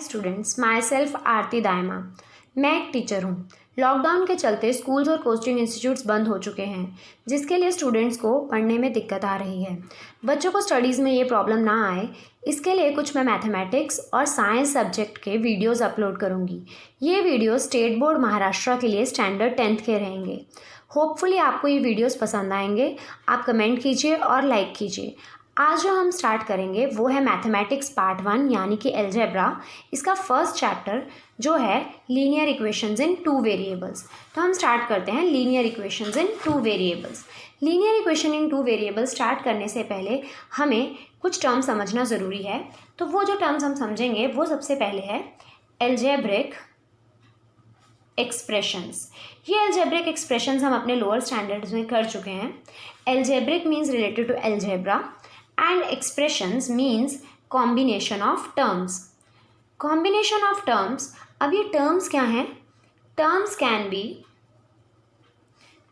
Students, my self आरती दायमा। मैं एक teacher हूँ। लॉकडाउन के चलते स्कूल्स और कोचिंग इंस्टीट्यूट्स बंद हो चुके हैं, जिसके लिए स्टूडेंट्स को पढ़ने में दिक्कत आ रही है। बच्चों को स्टडीज़ में ये प्रॉब्लम ना आए, इसके लिए कुछ मैं मैथमेटिक्स और साइंस सब्जेक्ट के वीडियोस अपलोड करूँगी। ये वीडियो स्टेट बोर्ड महाराष्ट्र के लिए स्टैंडर्ड 10th के रहेंगे। होपफुली आपको ये वीडियोस पसंद आएंगे। आप कमेंट कीजिए और लाइक कीजिए। आज जो हम स्टार्ट करेंगे वो है मैथमेटिक्स पार्ट 1 यानी कि अलजेब्रा। इसका फर्स्ट चैप्टर जो है लीनियर इक्वेशंस इन 2 वेरिएबल्स। तो हम स्टार्ट करते हैं linear equations in 2 variables. Linear equation in 2 variables start करने से पहले हमें कुछ टर्म समझना ज़रूरी है। तो वो जो टर्म्स हम समझेंगे वो सबसे पहले है अलजेब्रिक एक्सप्रेशंस। ये अलजेब्रिक एक्सप्रेशंस हम अपने लोअर स्टैंडर्ड्स में कर चुके हैं। Algebraic means related to algebra and expressions means combination of terms. Combination of terms, अब ये terms क्या हैं? Terms can be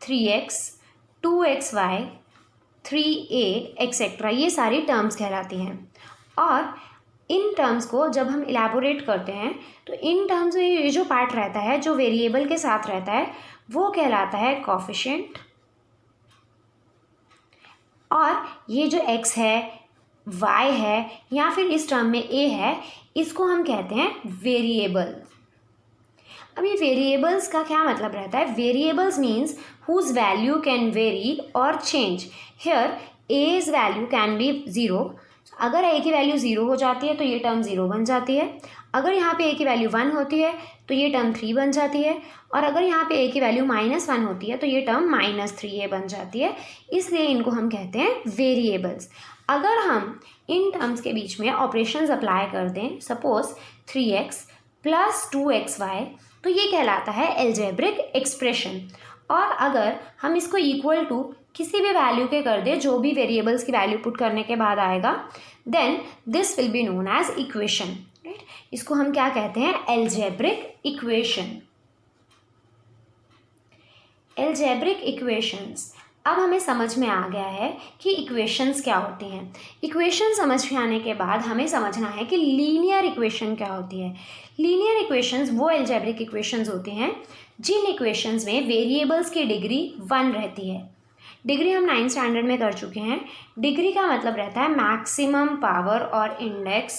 3x, 2xy, 3a, etc. ये सारी terms कहलाती हैं। और इन टर्म्स को जब हम इलेबोरेट करते हैं तो इन टर्म्स में ये जो पार्ट रहता है, जो वेरिएबल के साथ रहता है, वो कहलाता है कोफिशिएंट। और ये जो x है, y है, या फिर इस टर्म में a है, इसको हम कहते हैं वेरिएबल। अब ये वेरिएबल्स का क्या मतलब रहता है? Variables means whose value can vary और change. Here a's value can be 0। अगर a की वैल्यू 0 हो जाती है तो ये टर्म 0 बन जाती है। अगर यहाँ पे a की वैल्यू 1 होती है तो ये टर्म 3 बन जाती है। और अगर यहाँ पे a की वैल्यू -1 होती है तो ये टर्म -3a बन जाती है। इसलिए इनको हम कहते हैं वेरिएबल्स। अगर हम इन टर्म्स के बीच में ऑपरेशंस अप्लाई कर दें, सपोज 3x + 2xy, तो ये कहलाता है अलजेब्रिक एक्सप्रेशन। और अगर हम इसको इक्वल टू किसी भी वैल्यू के कर दें, जो भी वेरिएबल्स की वैल्यू पुट करने के बाद आएगा, then this will be known as equation. Right, इसको हम क्या कहते हैं? Algebraic equation. Algebraic equations. अब हमें समझ में आ गया है कि इक्वेशंस क्या होती हैं। इक्वेशन समझ में आने के बाद हमें समझना है कि लीनियर इक्वेशन क्या होती है। लीनियर इक्वेशंस वो अलजेब्रिक इक्वेशंस होती हैं जिन इक्वेशंस में वेरिएबल्स की डिग्री 1 रहती है। डिग्री हम 9th स्टैंडर्ड में कर चुके हैं। डिग्री का मतलब रहता है मैक्सिमम पावर और इंडेक्स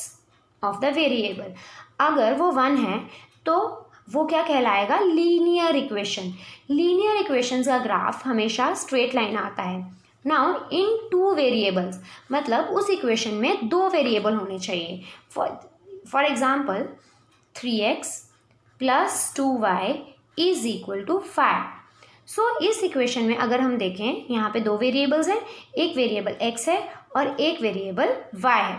ऑफ द वेरिएबल। अगर वो 1 है तो वो क्या कहलाएगा? Linear equation. लीनियर इक्वेशन का ग्राफ हमेशा स्ट्रेट लाइन आता है। नाउ इन 2 वेरिएबल्स, मतलब उस इक्वेशन में 2 वेरिएबल होने चाहिए। For example 3x + 2y = 5। सो इस इक्वेशन में अगर हम देखें, यहाँ पे 2 वेरिएबल्स हैं, एक वेरिएबल x है और एक वेरिएबल y है।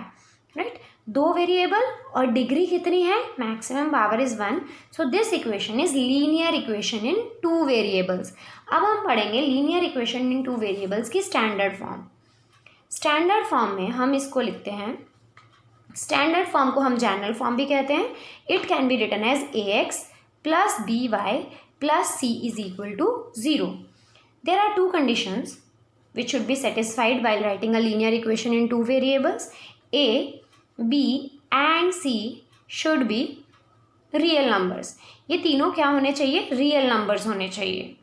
राइट, 2 वेरिएबल और डिग्री कितनी है? Maximum power is 1। So this equation is linear equation in 2 variables. अब हम पढ़ेंगे लीनियर इक्वेशन इन 2 वेरिएबल्स की स्टैंडर्ड फॉर्म। स्टैंडर्ड फॉर्म में हम इसको लिखते हैं, स्टैंडर्ड फॉर्म को हम जनरल फॉर्म भी कहते हैं। It can be written as ax + by + c = 0। There are 2 conditions which should be satisfied while writing a linear equation in 2 variables. A, B and C should be real numbers। ये तीनों क्या होने चाहिए? Real numbers होने चाहिए।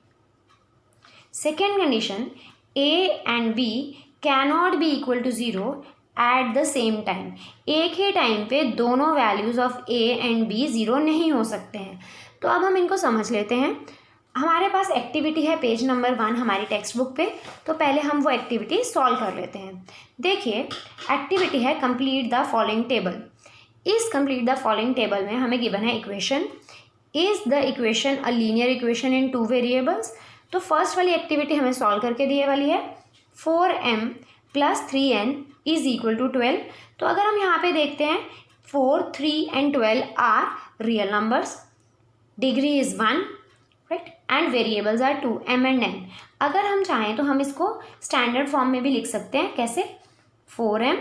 Second condition, A and B cannot be equal to 0 at the same time। एक ही time पे दोनों values of A and B 0 नहीं हो सकते हैं। तो अब हम इनको समझ लेते हैं। हमारे पास एक्टिविटी है पेज नंबर 1 हमारी टेक्स्ट बुक पे। तो पहले हम वो एक्टिविटी सॉल्व कर लेते हैं। देखिए, एक्टिविटी है कंप्लीट द फॉलोइंग टेबल। इस कंप्लीट द फॉलोइंग टेबल में हमें गिवन है equation. Is the equation a linear equation in 2 variables? तो फर्स्ट वाली एक्टिविटी हमें सॉल्व करके दिए वाली है 4m + 3n = 12। तो अगर हम यहाँ पे देखते हैं 4, 3 and 12 are real numbers, degree is 1, right, and variables are 2, m and n। अगर हम चाहें तो हम इसको स्टैंडर्ड फॉर्म में भी लिख सकते हैं। कैसे? 4m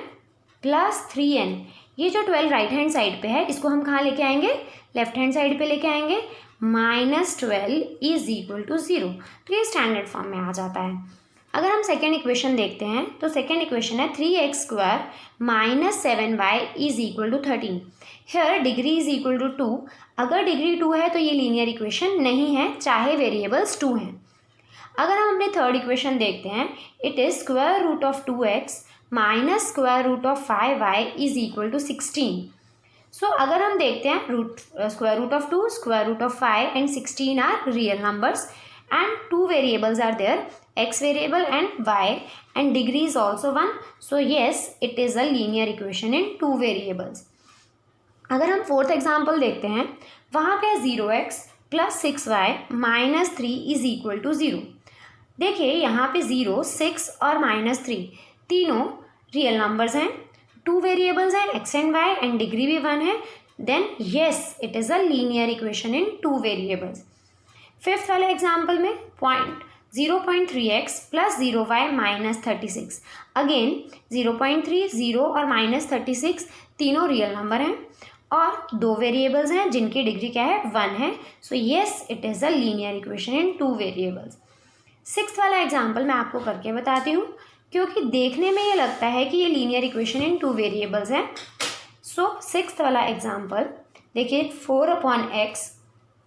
+ 3n। ये जो 12 राइट हैंड साइड पे है, इसको हम कहाँ लेके आएंगे? लेफ्ट हैंड साइड पे लेके आएंगे। -12 = 0। तो ये स्टैंडर्ड फॉर्म में आ जाता है। अगर हम सेकेंड इक्वेशन देखते हैं तो सेकेंड इक्वेशन है 3x² minus 7y is equal to 13। Here degree is equal to 2। अगर डिग्री 2 है तो ये लीनियर इक्वेशन नहीं है, चाहे वेरिएबल्स 2 हैं। अगर हम अपने थर्ड इक्वेशन देखते हैं, it is square root of 2x minus square root of 5y is equal to 16। So अगर हम देखते हैं square root of 2, square root of 5 and 16 are real numbers and 2 variables are there, x variable and y, and degree is also 1. So yes, it is a linear equation in 2 variables. अगर हम fourth example देखते हैं, वहाँ पे 0x plus 6y minus 3 is equal to 0। देखिए यहाँ पे 0, 6 और -3 तीनों रियल नंबर्स हैं, 2 वेरिएबल्स हैं x and y and degree भी 1 है। Then yes, it is a linear equation in 2 variables. Fifth वाले एग्जाम्पल में 0.3x plus 0y minus 36। Again 0.3, 0 और माइनस 36 तीनों रियल नंबर हैं और 2 वेरिएबल्स हैं जिनकी डिग्री क्या है, 1 है। So yes, it is a linear equation in 2 variables. Sixth वाला एग्जाम्पल मैं आपको करके बताती हूँ, क्योंकि देखने में ये लगता है कि ये लीनियर इक्वेशन इन 2 वेरिएबल्स है। सो सिक्स्थ वाला एग्जाम्पल देखिए, 4/x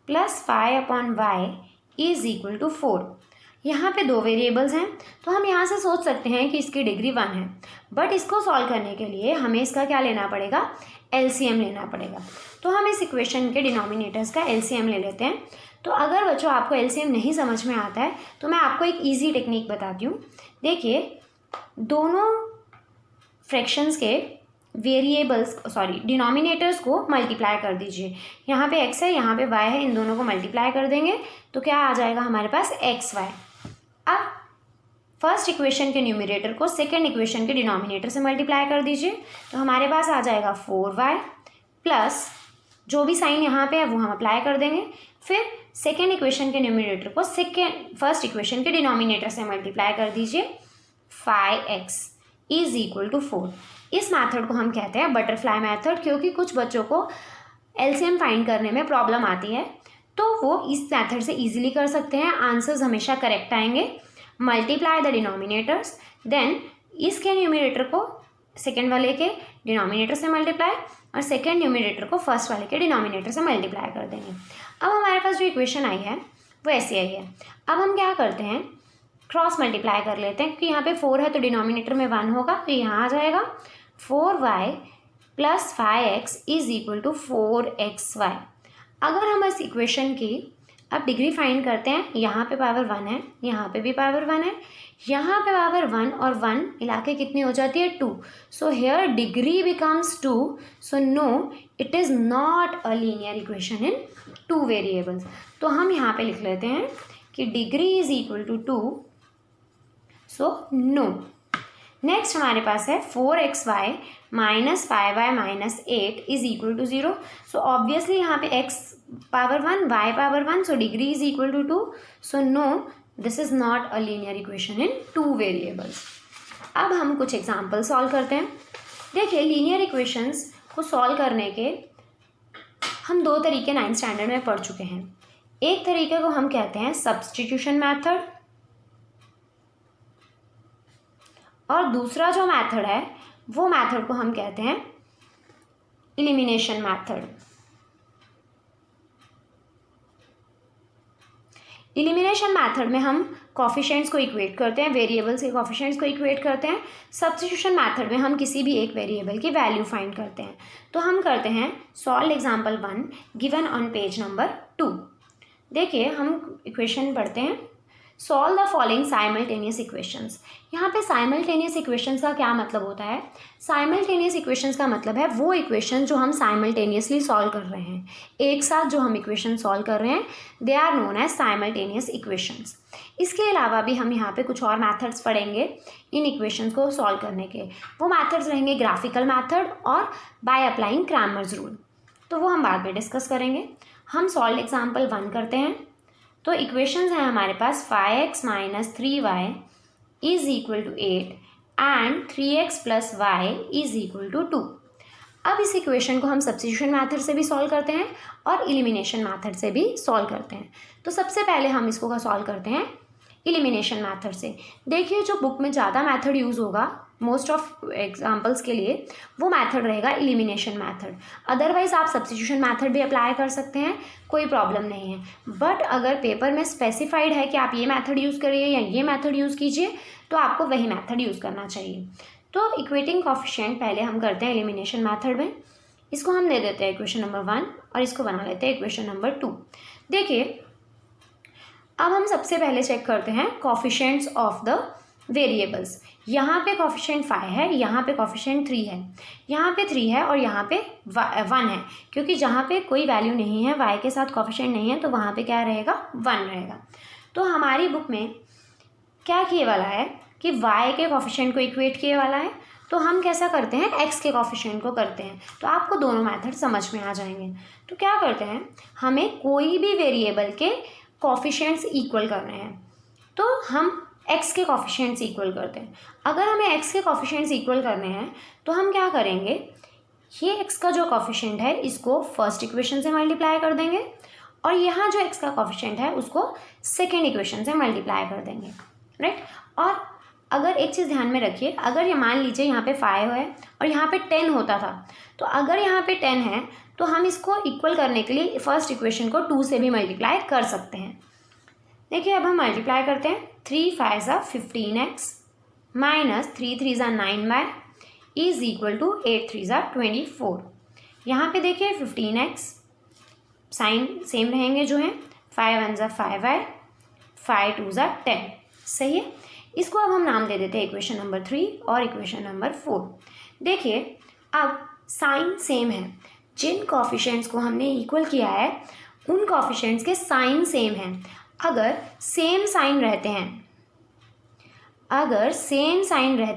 plus 5/y is equal to 4। यहाँ पे 2 वेरिएबल्स हैं, तो हम यहाँ से सोच सकते हैं कि इसकी डिग्री 1 है, बट इसको सॉल्व करने के लिए हमें इसका क्या लेना पड़ेगा, एलसीएम लेना पड़ेगा। तो हम इस इक्वेशन के डिनोमिनेटर्स का एलसीएम ले लेते हैं। तो अगर बच्चों आपको एलसीएम नहीं समझ में आता है तो मैं आपको एक ईजी टेक्निक बताती हूँ। देखिए, दोनों फ्रैक्शंस के डिनोमिनेटर्स को मल्टीप्लाई कर दीजिए। यहाँ पे x है, यहाँ पे y है, इन दोनों को मल्टीप्लाई कर देंगे तो क्या आ जाएगा हमारे पास, xy। अब फर्स्ट इक्वेशन के न्यूमरेटर को सेकेंड इक्वेशन के डिनोमिनेटर से मल्टीप्लाई कर दीजिए, तो हमारे पास आ जाएगा 4y प्लस जो भी साइन यहाँ पे है वो हम अप्लाई कर देंगे। फिर सेकेंड इक्वेशन के न्यूमरेटर को फर्स्ट इक्वेशन के डिनोमिनेटर से मल्टीप्लाई कर दीजिए, 5x इज इक्वल टू 4। इस मेथड को हम कहते हैं बटरफ्लाई मेथड, क्योंकि कुछ बच्चों को एलसीएम फाइंड करने में प्रॉब्लम आती है, तो वो इस मेथड से इजीली कर सकते हैं। आंसर्स हमेशा करेक्ट आएंगे। मल्टीप्लाई द डिनोमिनेटर्स, देन इसके न्यूमरेटर को सेकेंड वाले के डिनोमिनेटर से मल्टीप्लाई और सेकेंड न्यूमरेटर को फर्स्ट वाले के डिनोमिनेटर से मल्टीप्लाई कर देंगे। अब हमारे पास जो इक्वेशन आई है वो ऐसी आई है। अब हम क्या करते हैं, क्रॉस मल्टीप्लाई कर लेते हैं, क्योंकि यहाँ पे 4 है तो डिनोमिनेटर में 1 होगा, तो यहाँ आ जाएगा 4y plus 5x is equal to 4xy। अगर हम इस इक्वेशन की अब डिग्री फाइंड करते हैं, यहाँ पे पावर 1 है, यहाँ पे भी पावर 1 है, यहाँ पे पावर 1 और 1 मिला के कितनी हो जाती है, 2। So here degree becomes 2। So no, it is not a linear equation in 2 variables. तो हम यहाँ पे लिख लेते हैं कि degree is equal to 2, so no. Next हमारे पास है 4xy minus 5y minus 8 is equal to 0। So obviously यहाँ पे x power 1, y power 1, so degree is equal to 2। So no, this is not a linear equation in 2 variables. अब हम कुछ example solve करते हैं। देखिए, लीनियर इक्वेशंस को solve करने के हम 2 तरीके 9th स्टैंडर्ड में पढ़ चुके हैं। एक तरीके को हम कहते हैं सब्स्टिट्यूशन मैथड, और दूसरा जो मेथड है वो मेथड को हम कहते हैं एलिमिनेशन मेथड। एलिमिनेशन मेथड में हम कोफिशिएंट्स को इक्वेट करते हैं, वेरिएबल्स के कोफिशिएंट्स को इक्वेट करते हैं। सब्स्टिट्यूशन मेथड में हम किसी भी एक वेरिएबल की वैल्यू फाइंड करते हैं। तो हम करते हैं solve example 1 given on page number 2। देखिए, हम इक्वेशन पढ़ते हैं, solve the following simultaneous equations. यहाँ पे साइमल्टेनियस इक्वेशंस का क्या मतलब होता है? साइमल्टेनियस इक्वेशंस का मतलब है वो इक्वेशन जो हम साइमल्टेनियसली सॉल्व कर रहे हैं, एक साथ जो हम इक्वेशन सॉल्व कर रहे हैं, they are known as simultaneous equations. इसके अलावा भी हम यहाँ पे कुछ और मैथड्स पढ़ेंगे इन इक्वेशंस को सॉल्व करने के। वो मैथड्स रहेंगे ग्राफिकल मैथड और बाय अप्लाइंग क्रैमर्स रूल, तो वो हम बाद में डिस्कस करेंगे। हम सॉल्व एग्जाम्पल 1 करते हैं। तो इक्वेशंस हैं हमारे पास 5x minus 3y is equal to 8 and 3x plus y is equal to 2। अब इस इक्वेशन को हम सब्स्टिट्यूशन मैथड से भी सॉल्व करते हैं और एलिमिनेशन मैथड से भी सॉल्व करते हैं। तो सबसे पहले हम इसको सॉल्व करते हैं एलिमिनेशन मेथड से। देखिए जो बुक में ज़्यादा मेथड यूज़ होगा मोस्ट ऑफ एग्जाम्पल्स के लिए वो मेथड रहेगा एलिमिनेशन मेथड। अदरवाइज आप सब्स्टिट्यूशन मेथड भी अप्लाई कर सकते हैं, कोई प्रॉब्लम नहीं है। बट अगर पेपर में स्पेसिफाइड है कि आप ये मेथड यूज़ करिए या ये मेथड यूज़ कीजिए तो आपको वही मेथड यूज़ करना चाहिए। तो इक्वेटिंग कोफिशिएंट पहले हम करते हैं एलिमिनेशन मेथड में। इसको हम दे देते हैं इक्वेशन नंबर 1 और इसको बना लेते हैं इक्वेशन नंबर 2। देखिए अब हम सबसे पहले चेक करते हैं कोफिशिएंट्स ऑफ द वेरिएबल्स। यहाँ पे कोफिशिएंट 5 है, यहाँ पे कोफिशिएंट 3 है, यहाँ पे 3 है और यहाँ पे 1 है, क्योंकि जहाँ पे कोई वैल्यू नहीं है, y के साथ कोफिशिएंट नहीं है, तो वहाँ पे क्या रहेगा 1 रहेगा। तो हमारी बुक में क्या किए वाला है कि y के कोफिशिएंट को इक्वेट किए वाला है, तो हम कैसा करते हैं x के कोफिशिएंट को करते हैं। तो आपको दोनों मेथड समझ में आ जाएंगे। तो क्या करते हैं, हमें कोई भी वेरिएबल के कोफिशिएंट्स इक्वल करने हैं, तो हम x के कोफिशिएंट्स इक्वल करते हैं। अगर हमें x के कोफिशिएंट्स इक्वल करने हैं तो हम क्या करेंगे, ये x का जो कोफिशिएंट है इसको फर्स्ट इक्वेशन से मल्टीप्लाई कर देंगे और यहाँ जो x का कोफिशिएंट है उसको सेकेंड इक्वेशन से मल्टीप्लाई कर देंगे, राइट। और अगर एक चीज़ ध्यान में रखिए, अगर ये मान लीजिए यहाँ पे 5 है और यहाँ पे 10 होता था, तो अगर यहाँ पे 10 है तो हम इसको इक्वल करने के लिए फर्स्ट इक्वेशन को 2 से भी मल्टीप्लाई कर सकते हैं। देखिए अब हम मल्टीप्लाई करते हैं। 3 5 15x minus 3 3 9y is equal to 8 3 24। यहाँ पे देखिए 15x साइन सेम रहेंगे जो हैं, 5 1 5y 5 2 10, सही है। इसको अब हम नाम दे देते हैं इक्वेशन नंबर 3 और इक्वेशन नंबर 4। देखिए अब साइन सेम है, जिन कोफिशिएंट्स को हमने इक्वल किया है उन कोफिशिएंट्स के साइन सेम हैं। अगर सेम साइन रहते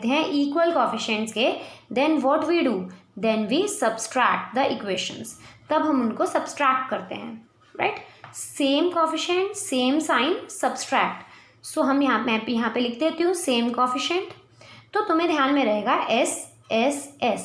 हैं इक्वल कोफिशिएंट्स के, then what we do, then we subtract the equations, तब हम उनको सब्सट्रैक्ट करते हैं, right. Same coefficient same sign subtract. So हम मैं यहाँ पे लिख देती हूँ सेम कोफिशिएंट, तो तुम्हें ध्यान में रहेगा S S S,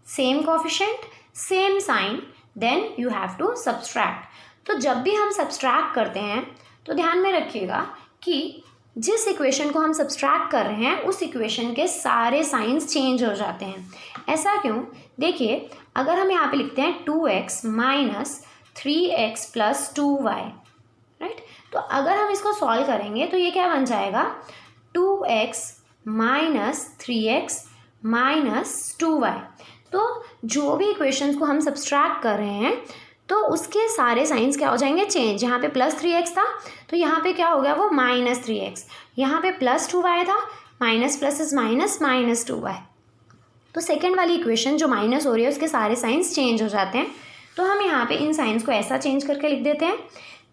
same coefficient same sign, then you have to subtract. तो जब भी हम सब्सट्रैक्ट करते हैं तो ध्यान में रखिएगा कि जिस इक्वेशन को हम सब्सट्रैक्ट कर रहे हैं उस इक्वेशन के सारे साइंस चेंज हो जाते हैं। ऐसा क्यों, देखिए अगर हम यहाँ पे लिखते हैं 2x minus 3x plus 2y, right, तो अगर हम इसको सॉल्व करेंगे तो ये क्या बन जाएगा, 2x minus 3x minus 2y। तो जो भी इक्वेशंस को हम सब्सट्रैक्ट कर रहे हैं तो उसके सारे साइंस क्या हो जाएंगे, चेंज। यहाँ पे प्लस 3x था तो यहाँ पे क्या हो गया, वो माइनस 3x। यहाँ पे प्लस 2y था, minus plus is minus, minus 2y। तो सेकेंड वाली इक्वेशन जो माइनस हो रही है उसके सारे साइंस चेंज हो जाते हैं। तो हम यहाँ पे इन साइंस को ऐसा चेंज करके लिख देते हैं।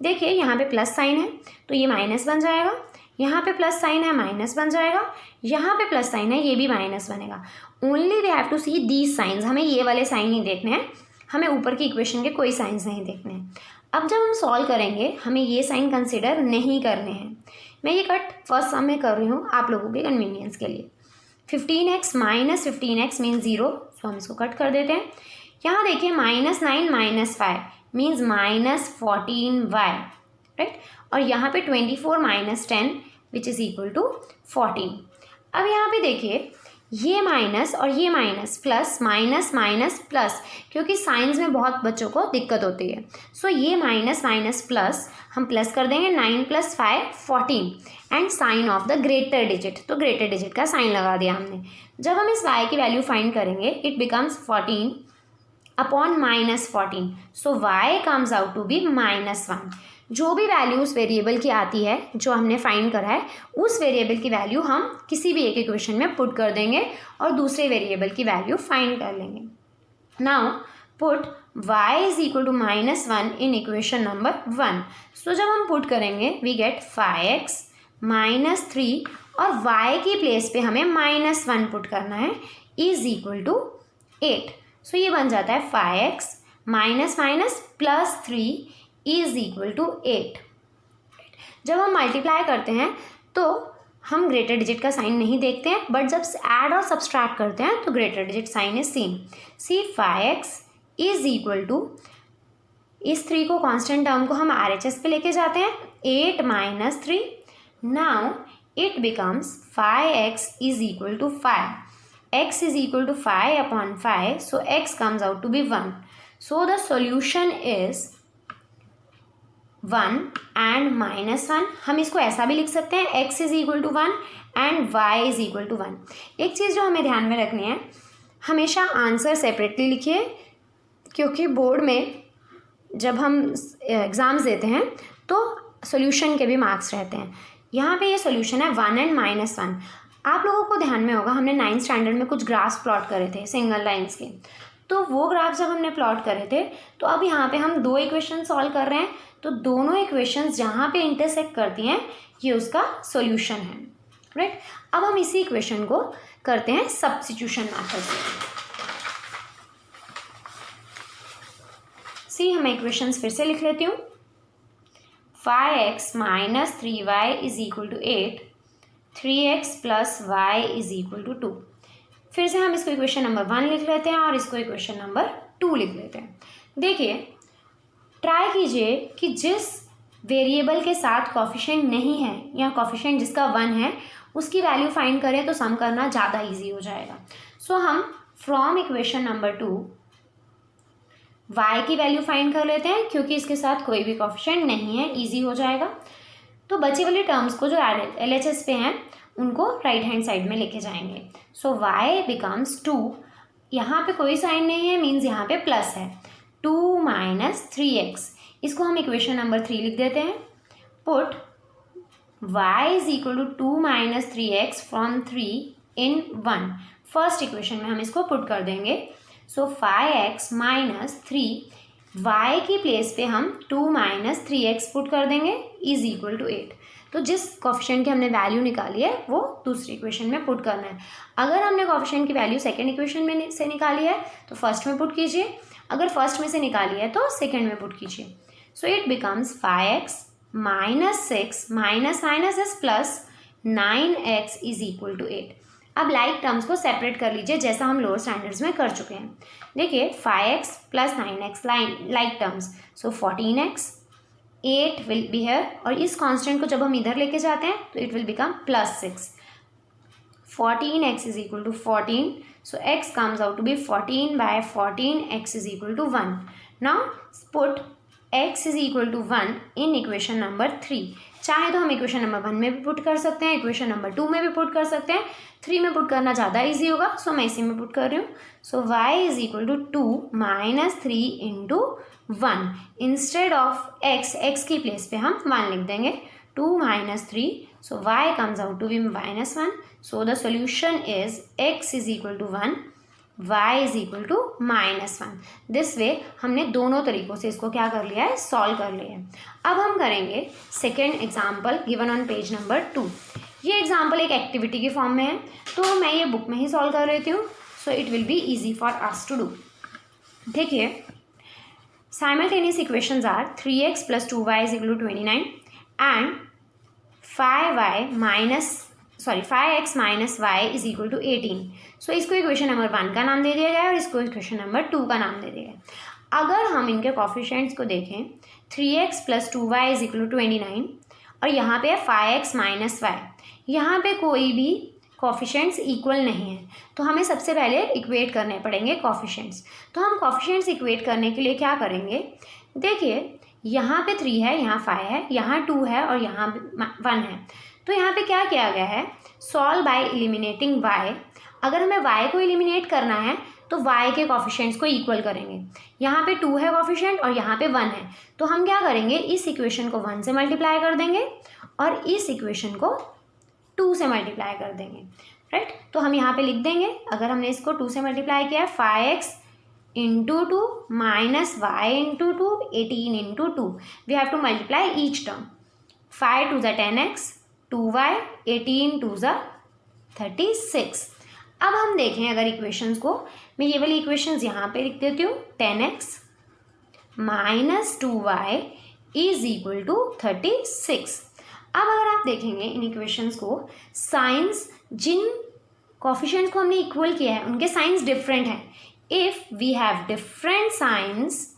देखिए यहाँ पे प्लस साइन है तो ये माइनस बन जाएगा, यहाँ पे प्लस साइन है माइनस बन जाएगा, यहाँ पे प्लस साइन है ये भी माइनस बनेगा। Only we have to see these signs, हमें ये वाले साइन नहीं देखने हैं, हमें ऊपर की इक्वेशन के कोई साइंस नहीं देखने हैं। अब जब हम सॉल्व करेंगे हमें ये साइन कंसिडर नहीं करने हैं। मैं ये कट फर्स्ट सम में कर रही हूँ आप लोगों के कन्वीनियंस के लिए। 15x माइनस 15x मीन्स 0, तो हम इसको कट कर देते हैं। यहाँ देखिए minus 9 minus 5 means minus 14y, right. और यहाँ पे 24 minus 10 which is equal to 14। अब यहाँ पे देखिए ये माइनस और ये minus, plus minus minus plus, क्योंकि साइंस में बहुत बच्चों को दिक्कत होती है। सो ये माइनस माइनस प्लस हम प्लस कर देंगे, 9 plus 5 14 and sign of the greater digit, तो ग्रेटर डिजिट का साइन लगा दिया हमने। जब हम इस y की वैल्यू फाइंड करेंगे it becomes 14 upon minus 14, so y comes out to be -1। जो भी वैल्यू उस वेरिएबल की आती है जो हमने फाइंड करा है उस वेरिएबल की वैल्यू हम किसी भी एक इक्वेशन में पुट कर देंगे और दूसरे वेरिएबल की वैल्यू फाइंड कर लेंगे। Now put y is equal to -1 in equation number 1। So जब हम पुट करेंगे वी गेट 5x माइनस 3 और y की प्लेस पे हमें -1 पुट करना है इज इक्वल टू 8। सो ये बन जाता है 5x minus minus plus 3 is equal to 8। जब हम मल्टीप्लाई करते हैं तो हम ग्रेटर डिजिट का साइन नहीं देखते हैं, बट जब ऐड और सब्सट्रैक्ट करते हैं तो greater digit sign is same. See 5x is equal to, इस 3 को कांस्टेंट टर्म को हम RHS पे लेके जाते हैं, 8 minus 3 Now it becomes 5x is equal to 5. X is equal to 5 upon 5, so x comes out to be 1. So the solution is 1 and minus 1. हम इसको ऐसा भी लिख सकते हैं, x is equal to 1 and y is equal to 1. एक चीज़ जो हमें ध्यान में रखनी है, हमेशा आंसर सेपरेटली लिखिए, क्योंकि बोर्ड में जब हम एग्ज़ाम्स देते हैं तो सॉल्यूशन के भी मार्क्स रहते हैं. यहाँ पे ये सॉल्यूशन है 1 एंड माइनस 1. आप लोगों को ध्यान में होगा, हमने 9th स्टैंडर्ड में कुछ ग्राफ्स प्लॉट करे थे सिंगल लाइंस के. तो वो ग्राफ जब हमने प्लॉट करे थे, तो अब यहाँ पे हम 2 इक्वेशन सॉल्व कर रहे हैं. तो दोनों इक्वेशंस जहाँ पे इंटरसेक्ट करती हैं, ये उसका सॉल्यूशन है. राइट. अब हम इसी इक्वेशन को करते हैं सब्स्टिट्यूशन मेथड से. सी, मैं इक्वेशंस फिर से लिख लेती हूँ. 5x minus 3y is equal to 8, 3x plus y is equal to 2. फिर से हम इसको इक्वेशन नंबर 1 लिख लेते हैं और इसको इक्वेशन नंबर 2 लिख लेते हैं. देखिए, ट्राई कीजिए कि जिस वेरिएबल के साथ कॉफिशिएंट नहीं है या कॉफिशिएंट जिसका 1 है, उसकी वैल्यू फाइंड करें तो सम करना ज़्यादा ईजी हो जाएगा. सो हम फ्रॉम इक्वेशन नंबर 2 y की वैल्यू फाइंड कर लेते हैं, क्योंकि इसके साथ कोई भी कॉफिशिएंट नहीं है, इजी हो जाएगा. तो बची वाली टर्म्स को जो LHS पे हैं उनको राइट हैंड साइड में लेके जाएंगे. सो y बिकम्स 2. यहाँ पे कोई साइन नहीं है, मीन्स यहाँ पे प्लस है. 2 माइनस 3x, इसको हम इक्वेशन नंबर 3 लिख देते हैं. Put y is equal to 2 minus 3x from 3 in 1. First equation में हम इसको पुट कर देंगे. सो 5x माइनस 3, y की प्लेस पे हम 2 माइनस 3x पुट कर देंगे इज इक्वल टू 8. तो जिस कॉफिशिएंट की हमने वैल्यू निकाली है वो दूसरी इक्वेशन में पुट करना है. अगर हमने कॉफिशिएंट की वैल्यू सेकेंड इक्वेशन में से निकाली है तो फर्स्ट में पुट कीजिए, अगर फर्स्ट में से निकाली है तो सेकेंड में पुट कीजिए. So it becomes 5x minus 6 minus minus is plus 9x is equal to 8. अब लाइक टर्म्स को सेपरेट कर लीजिए, जैसा हम लोअर स्टैंडर्ड्स में कर चुके हैं. देखिए, 5x plus 9x like terms, so 14x, 8 will be here, और इस कांस्टेंट को जब हम इधर लेके जाते हैं तो it will become plus 6. 14x is equal to 14, so x comes out to be 14 by 14, x is equal to 1. Now put x is equal to 1 in equation number 3. चाहे तो हम इक्वेशन नंबर 1 में भी पुट कर सकते हैं, equation number 2 में भी पुट कर सकते हैं. 3 में पुट करना ज़्यादा इजी होगा, सो मैं इसी में पुट कर रही हूँ. So y is equal to 2 minus 3 into 1. Instead of x की प्लेस पे हम 1 लिख देंगे. 2 minus 3, so y comes out to be minus 1. So the solution is x is equal to 1, y is equal to minus 1. This way हमने दोनों तरीक़ों से इसको क्या कर लिया है, सॉल्व कर लिया है. अब हम करेंगे second example given on page number 2. ये एग्जाम्पल एक एक्टिविटी के फॉर्म में है, तो मैं ये बुक में ही सॉल्व कर लेती हूँ, so it will be easy for us to do. देखिए, simultaneous equations are 3x plus 2y is equal to 29 and 5x minus y is equal to 18. So इसको इक्वेशन नंबर 1 का नाम दे दिया गया है और इसको इक्वेशन नंबर 2 का नाम दे दिया गया है. अगर हम इनके कॉफिशिएंट्स को देखें, 3x plus 2y is equal to 29 और यहाँ पे है 5x माइनस y. यहाँ पे कोई भी कॉफिशिएंट्स इक्वल नहीं है, तो हमें सबसे पहले इक्वेट करने पड़ेंगे कॉफिशिएंट्स. तो हम कॉफिशिएंट्स इक्वेट करने के लिए क्या करेंगे, देखिए यहाँ पे 3 है, यहाँ 5 है, यहाँ 2 है और यहाँ 1 है. तो यहाँ पे क्या किया गया है, सॉल्व बाय एलिमिनेटिंग y. अगर हमें y को एलिमिनेट करना है तो y के कॉफिशिएंट्स को इक्वल करेंगे. यहाँ पे 2 है कॉफिशिएंट और यहाँ पे 1 है, तो हम क्या करेंगे, इस इक्वेशन को 1 से मल्टीप्लाई कर देंगे और इस इक्वेशन को 2 से मल्टीप्लाई कर देंगे. राइट. तो हम यहाँ पे लिख देंगे, अगर हमने इसको 2 से मल्टीप्लाई किया है, 5x into 2 minus y into 2, 18 into 2. We have to multiply each term. 5 2 ज़ा 10x, 2y, 18 2 ज़ा 36. अब हम देखें अगर इक्वेशंस को, मैं ये वाली इक्वेशंस यहाँ पे लिख देती हूँ. 10x minus 2y is equal to 36. अब अगर आप देखेंगे इन इक्वेशंस को, साइंस जिन कॉफिशिएंट्स को हमने इक्वल किया है उनके साइंस डिफरेंट हैं. If we have different signs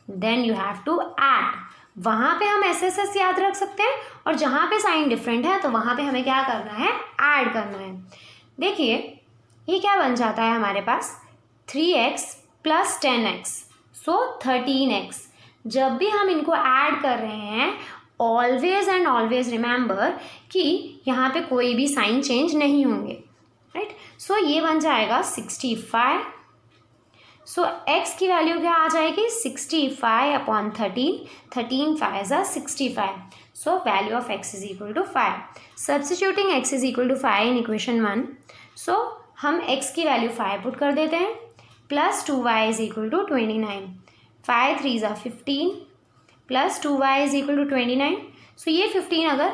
then you have to add. वहाँ पे हम एस याद रख सकते हैं, और जहाँ पे साइन डिफरेंट है तो वहाँ पे हमें क्या करना है, ऐड करना है। देखिए ये क्या बन जाता है हमारे पास, 3x + 10x, सो 13x। जब भी हम इनको ऐड कर रहे हैं, ऑलवेज एंड ऑलवेज रिमेंबर कि यहाँ पे कोई भी साइन चेंज नहीं होंगे, राइट। सो ये बन जाएगा 65। सो x की वैल्यू क्या आ जाएगी, 65/13, 13 5 = 65। So value of x = 5। Substituting x = 5 in equation 1, सो हम x की वैल्यू 5 पुट कर देते हैं, प्लस 2y = 29, 5 3 = 15 प्लस 2y = 29। सो ये 15 अगर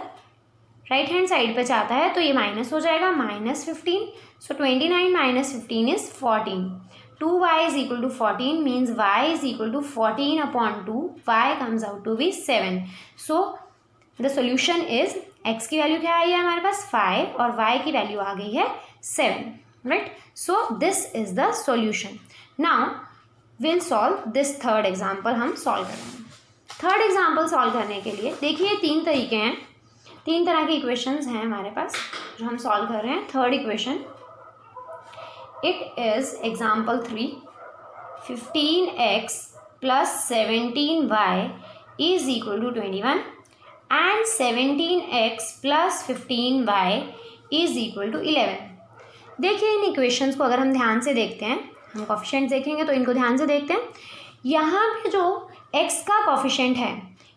राइट हैंड साइड पे जाता है तो ये माइनस हो जाएगा, -15। सो 29 - 15 is 14। 2y = 14 means y = 14/2, y comes out to be 7। so the solution is x की वैल्यू क्या आई है हमारे पास 5 और y की वैल्यू आ गई है 7, right। so this is the solution। now we'll solve this third example। हम सॉल्व करेंगे थर्ड एग्जाम्पल सॉल्व करने के लिए। देखिए 3 तरीके हैं, 3 तरह के इक्वेशंस हैं हमारे पास जो हम सॉल्व कर रहे हैं। Third equation, it is example 3, 15x + 17y is equal to 21 and 17x + 15y is equal to 11। देखिए इन इक्वेशंस को अगर हम ध्यान से देखते हैं, हम कोफिशिएंट देखेंगे तो इनको ध्यान से देखते हैं। यहाँ पे जो x का कोफिशिएंट है,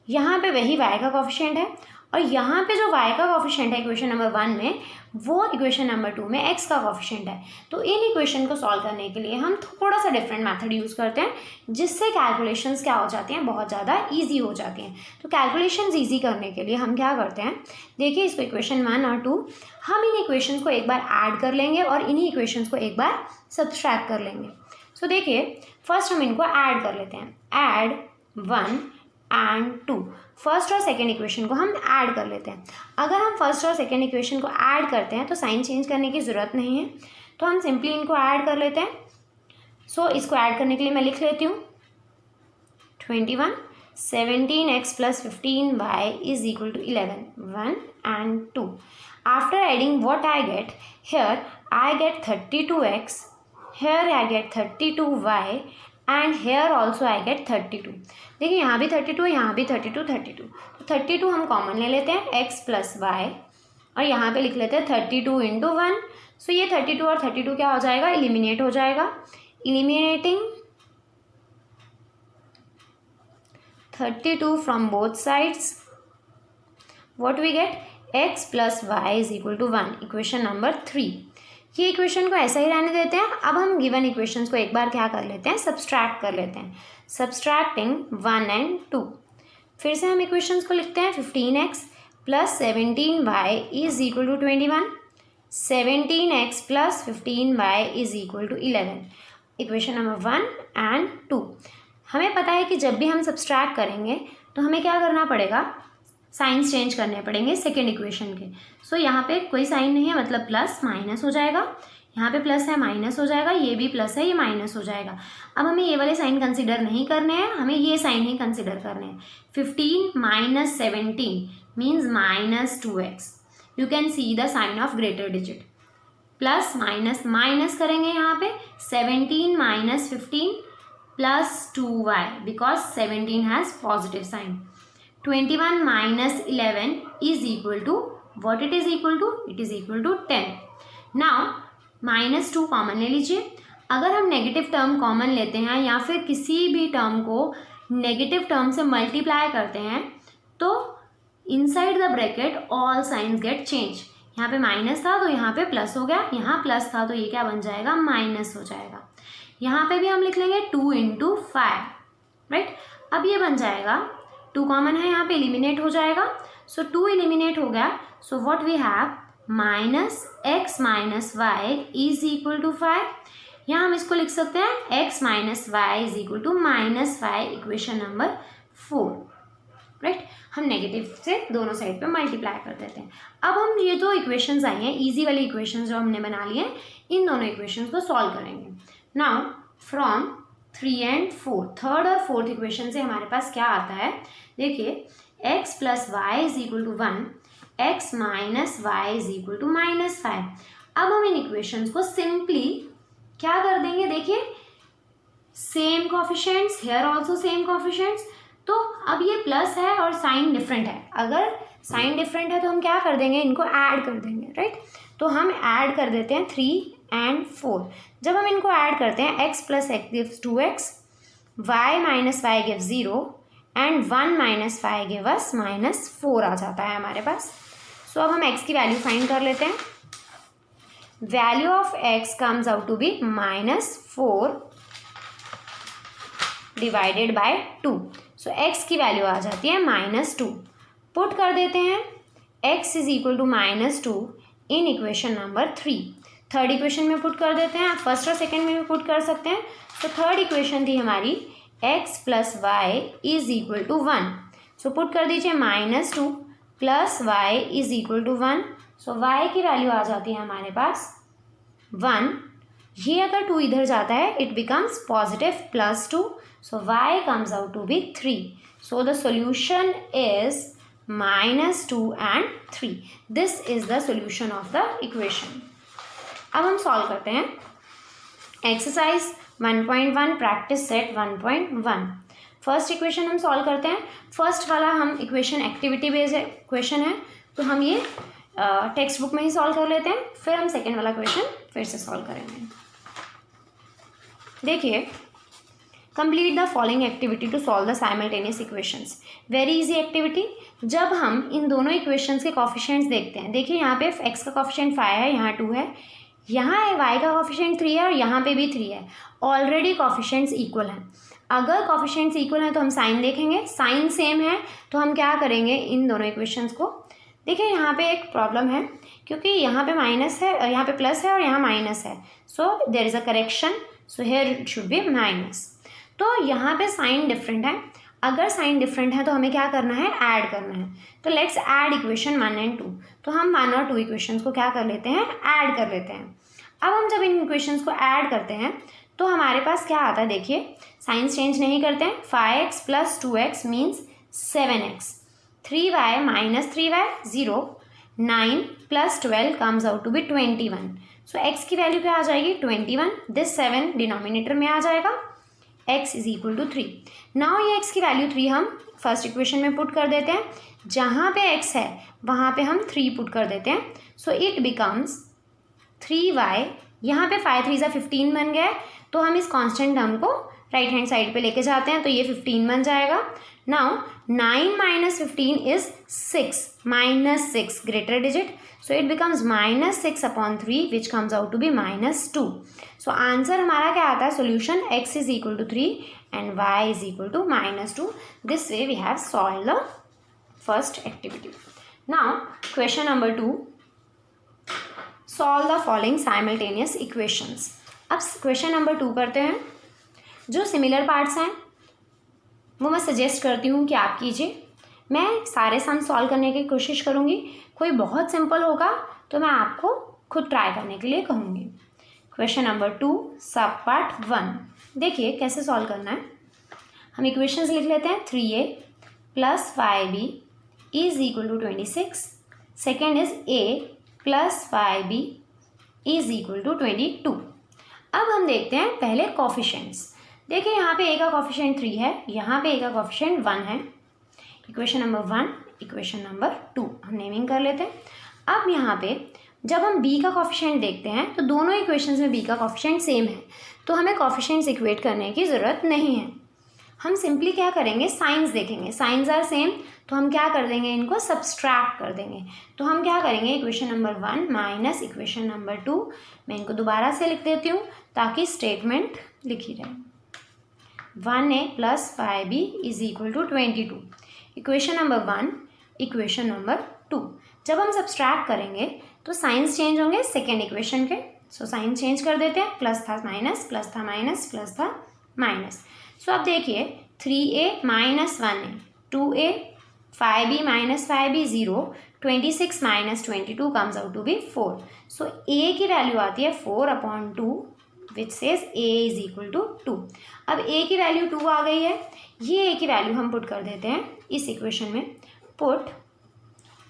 यहाँ पे वही y का कोफिशिएंट है, और यहाँ पे जो y का कोफिशिएंट है इक्वेशन नंबर 1 में, वो इक्वेशन नंबर 2 में x का कोफिशिएंट है। तो इन इक्वेशन को सॉल्व करने के लिए हम थोड़ा सा डिफरेंट मेथड यूज़ करते हैं, जिससे कैलकुलेशंस क्या हो जाती हैं, बहुत ज़्यादा इजी हो जाती हैं। तो कैलकुलेशंस इजी करने के लिए हम क्या करते हैं, देखिए इसको इक्वेशन 1 और 2 हम इन इक्वेशंस को एक बार ऐड कर लेंगे और इन्हीं इक्वेशंस को एक बार सब्सट्रैक्ट कर लेंगे। सो देखिए फर्स्ट हम इनको ऐड कर लेते हैं, ऐड 1 एंड 2। फर्स्ट और सेकेंड इक्वेशन को हम ऐड कर लेते हैं। अगर हम फर्स्ट और सेकेंड इक्वेशन को ऐड करते हैं तो साइन चेंज करने की ज़रूरत नहीं है, तो हम सिंपली इनको ऐड कर लेते हैं। सो इसको ऐड करने के लिए मैं लिख लेती हूँ 21, 17x + 15y is equal to 11, 1 and 2। After adding what I get, here I get 32x, here I get 32y and here also I get 32। देखिए यहाँ भी 32 है, यहाँ भी 32, 32। तो 32 हम कॉमन ले लेते हैं, x + y, और यहाँ पे लिख लेते हैं 32 × 1। सो ये 32 और 32 क्या हो जाएगा, एलिमिनेट हो जाएगा। Eliminating 32 from both sides, what we get, x + y is equal to 1, equation number 3। ये इक्वेशन को ऐसा ही रहने देते हैं। अब हम गिवन इक्वेशंस को एक बार क्या कर लेते हैं, सब्सट्रैक्ट कर लेते हैं। सब्सट्रैक्टिंग 1 and 2, फिर से हम इक्वेशंस को लिखते हैं 15x + 17y is equal to 21, 17x + 15y is equal to 11, equation number 1 and 2। हमें पता है कि जब भी हम सब्सट्रैक्ट करेंगे तो हमें क्या करना पड़ेगा, साइंस चेंज करने पड़ेंगे सेकेंड इक्वेशन के। सो यहाँ पे कोई साइन नहीं है, मतलब प्लस माइनस हो जाएगा, यहाँ पे प्लस है माइनस हो जाएगा, ये भी प्लस है ये माइनस हो जाएगा। अब हमें ये वाले साइन कंसीडर नहीं करने हैं, हमें ये साइन ही कंसीडर करने हैं। 15 - 17 means -2x। You can see the sign of greater digit. Plus minus minus करेंगे यहाँ पे 17 - 15 + 2y because 17 has positive sign. 21 - 11 is equal to what it is equal to? It is equal to 10। Now -2 common ले लीजिए। अगर हम negative term common लेते हैं या फिर किसी भी टर्म को नेगेटिव टर्म से मल्टीप्लाई करते हैं तो inside the bracket all signs get change. यहाँ पे माइनस था तो यहाँ पे प्लस हो गया, यहाँ प्लस था तो ये क्या बन जाएगा, माइनस हो जाएगा। यहाँ पे भी हम लिख लेंगे 2 × 5, राइट। अब ये बन जाएगा 2 कॉमन है, यहाँ पे एलिमिनेट हो जाएगा। सो 2 एलिमिनेट हो गया। So what we have, -x - y is equal to 5। यहाँ हम इसको लिख सकते हैं x - y is equal to -5, equation number 4, right. हम नेगेटिव से दोनों साइड पे मल्टीप्लाई कर देते हैं। अब हम ये जो इक्वेशंस आई हैं, इजी वाली इक्वेशंस जो हमने बना ली हैं, इन दोनों इक्वेशंस को सॉल्व करेंगे। Now from 3 and 4। थर्ड और फोर्थ इक्वेशन से हमारे पास क्या आता है, देखिए x plus y is equal to 1, x minus y is equal to -5। अब हम इन इक्वेशंस को सिंपली क्या कर देंगे, देखिए same coefficients, here also same coefficients. तो अब ये प्लस है और साइन डिफरेंट है, अगर साइन डिफरेंट है तो हम क्या कर देंगे, इनको ऐड कर देंगे, राइट। तो हम ऐड कर देते हैं 3 एंड 4। जब हम इनको ऐड करते हैं x plus x gives 2x, y minus y gives 0 and 1 minus y give us -4 आ जाता है हमारे पास। सो अब हम x की वैल्यू फाइंड कर लेते हैं। Value of x comes out to be -4 divided by 2। So x की वैल्यू आ जाती है -2। पुट कर देते हैं x is equal to -2 in equation number 3। Third equation में पुट कर देते हैं, आप फर्स्ट और सेकंड में भी पुट कर सकते हैं। तो थर्ड इक्वेशन थी हमारी x plus y is equal to 1। So put कर दीजिए -2 plus y is equal to 1। So y की वैल्यू आ जाती है हमारे पास 1। ये अगर 2 इधर जाता है it becomes positive +2। So y comes out to be 3। So the solution is -2 and 3। This is the solution of the equation. अब हम सॉल्व करते हैं exercise 1.1 practice set 1.1। First equation हम सॉल्व करते हैं। फर्स्ट वाला हम इक्वेशन एक्टिविटी बेस्ड इक्वेशन है, तो हम ये टेक्स्ट बुक में ही सॉल्व कर लेते हैं, फिर हम सेकेंड वाला क्वेश्चन फिर से सॉल्व करेंगे। देखिए, complete the following activity to solve the simultaneous equations. Very easy activity. जब हम इन दोनों इक्वेशंस के कॉफिशिएंट्स देखते हैं, देखिए यहाँ पे x का कॉफिशिएंट 5 है, यहाँ 2 है, यहाँ y का कॉफिशिएंट 3 है और यहाँ पे भी 3 है। ऑलरेडी कॉफिशिएंट्स इक्वल हैं। अगर कॉफिशिएंट्स इक्वल हैं तो हम साइन देखेंगे, साइन सेम है तो हम क्या करेंगे, इन दोनों इक्वेशंस को, देखिए यहाँ पे एक प्रॉब्लम है क्योंकि यहाँ पे माइनस है, यहाँ पे प्लस है और यहाँ माइनस है। So there is a correction, so here it should be minus. तो यहाँ पे साइन डिफरेंट है, अगर साइन डिफरेंट है तो हमें क्या करना है, ऐड करना है। तो लेट्स ऐड इक्वेशन 1 एंड 2। तो हम 1 और 2 इक्वेशंस को क्या कर लेते हैं, ऐड कर लेते हैं। अब हम जब इन इक्वेशंस को ऐड करते हैं तो हमारे पास क्या आता है, देखिए साइंस चेंज नहीं करते हैं। 5x plus 2x means 7x, 3y minus 3y 0, 9 plus 12 comes out to be 21। So x की वैल्यू क्या आ जाएगी, 21। दिस 7 डिनोमिनेटर में आ जाएगा, x is equal to 3। Now ये x की वैल्यू 3 हम फर्स्ट इक्वेशन में पुट कर देते हैं, जहाँ पे x है वहाँ पे हम 3 पुट कर देते हैं। सो इट बिकम्स 3y, यहाँ पे 5 3 15 बन गया है, तो हम इस कांस्टेंट टर्म को राइट हैंड साइड पे लेके जाते हैं, तो ये 15 बन जाएगा। Now 9 minus 15 is 6, -6 greater digit, so it becomes -6/3 which comes out to be -2। So answer हमारा क्या आता है, solution x is equal to 3 and y is equal to -2। This way we have solve the first activity. Now question number 2, solve the following simultaneous equations. अब question number 2 करते हैं। जो similar parts हैं वो मैं सजेस्ट करती हूँ कि आप कीजिए। मैं सारे सम सॉल्व करने की कोशिश करूँगी, कोई बहुत सिंपल होगा तो मैं आपको खुद ट्राई करने के लिए कहूँगी। क्वेश्चन नंबर 2 सब पार्ट 1, देखिए कैसे सॉल्व करना है। हम इक्वेशंस लिख लेते हैं। 3a plus 5b is equal to 26। Second is a plus 5b is equal to 22। अब हम देखते हैं पहले कॉफिशिएंट्स। देखिए यहाँ पे a का कॉफिशिएंट 3 है, यहाँ पे a का कॉफिशिएंट 1 है। इक्वेशन नंबर 1, इक्वेशन नंबर 2 हम नेमिंग कर लेते हैं। अब यहाँ पे जब हम b का कॉफिशिएंट देखते हैं तो दोनों इक्वेशंस में b का कॉफिशिएंट सेम है, तो हमें कॉफिशिएंट्स इक्वेट करने की ज़रूरत नहीं है। हम सिंपली क्या करेंगे, साइंस देखेंगे, साइंस आर सेम, तो हम क्या कर देंगे, इनको सब्सट्रैक्ट कर देंगे। तो हम क्या करेंगे, equation number 1 minus equation number 2, मैं इनको दोबारा से लिख देती हूँ ताकि स्टेटमेंट लिखी रहे। 1a plus 5b is equal to 22। Equation number 1, equation number 2। जब हम सब्सट्रैक्ट करेंगे तो साइंस चेंज होंगे सेकेंड इक्वेशन के। सो साइंस चेंज कर देते हैं, प्लस था माइनस, प्लस था माइनस, प्लस था माइनस। सो अब देखिए 3a minus 1a, 2a, 5b minus 5b 0, 26 minus 22 comes out to be 4। So a की वैल्यू आती है 4/2, which says a is equal to 2। अब a की वैल्यू 2 आ गई है, ये a की वैल्यू हम पुट कर देते हैं इस इक्वेशन में। Put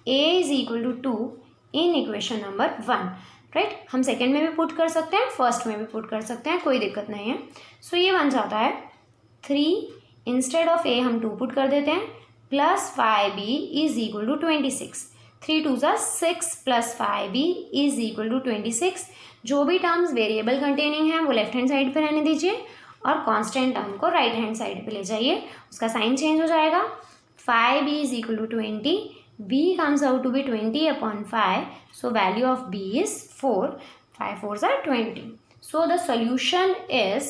a is equal to 2 in equation number 1, right. हम सेकेंड में भी पुट कर सकते हैं, फर्स्ट में भी पुट कर सकते हैं, कोई दिक्कत नहीं है। सो ये बन जाता है 3 इंस्टेड ऑफ a हम 2 पुट कर देते हैं plus 5b is equal to 26। 3 2 ज़ा 6 plus 5b is equal to 26। जो भी टर्म्स वेरिएबल कंटेनिंग है वो लेफ्ट हैंड साइड पे रहने दीजिए और कांस्टेंट टर्म को राइट हैंड साइड पे ले जाइए, उसका साइन चेंज हो जाएगा। 5b is equal to 20, b comes out to be 20 upon 5, so value of b is 4, 5 4s are 20, so the solution is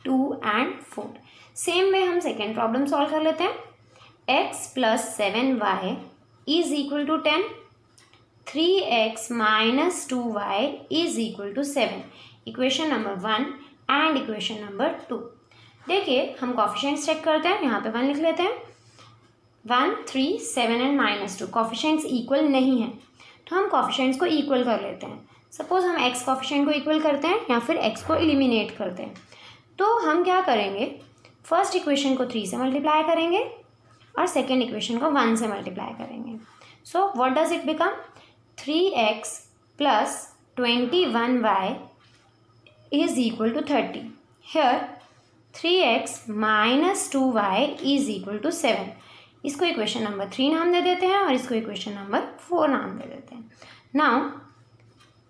2 and 4। Same way हम second problem solve कर लेते हैं। x plus 7y is equal to 10, 3x minus 2y is equal to 7, equation number 1 and equation number 2। देखिए हम coefficients check करते हैं, यहाँ पे 1 लिख लेते हैं। 1 3 7 एंड माइनस 2 कोफिशिएंट्स इक्वल नहीं है तो हम कोफिशिएंट्स को इक्वल कर लेते हैं। सपोज हम x कोफिशिएंट को इक्वल करते हैं या फिर x को एलिमिनेट करते हैं, तो हम क्या करेंगे, फर्स्ट इक्वेशन को 3 से मल्टीप्लाई करेंगे और सेकेंड इक्वेशन को 1 से मल्टीप्लाई करेंगे। So what does it become, 3x plus 21y is equal to 30। Here 3x minus 2y is equal to 7। इसको इक्वेशन नंबर 3 नाम दे देते हैं और इसको इक्वेशन नंबर 4 नाम दे देते हैं। नाउ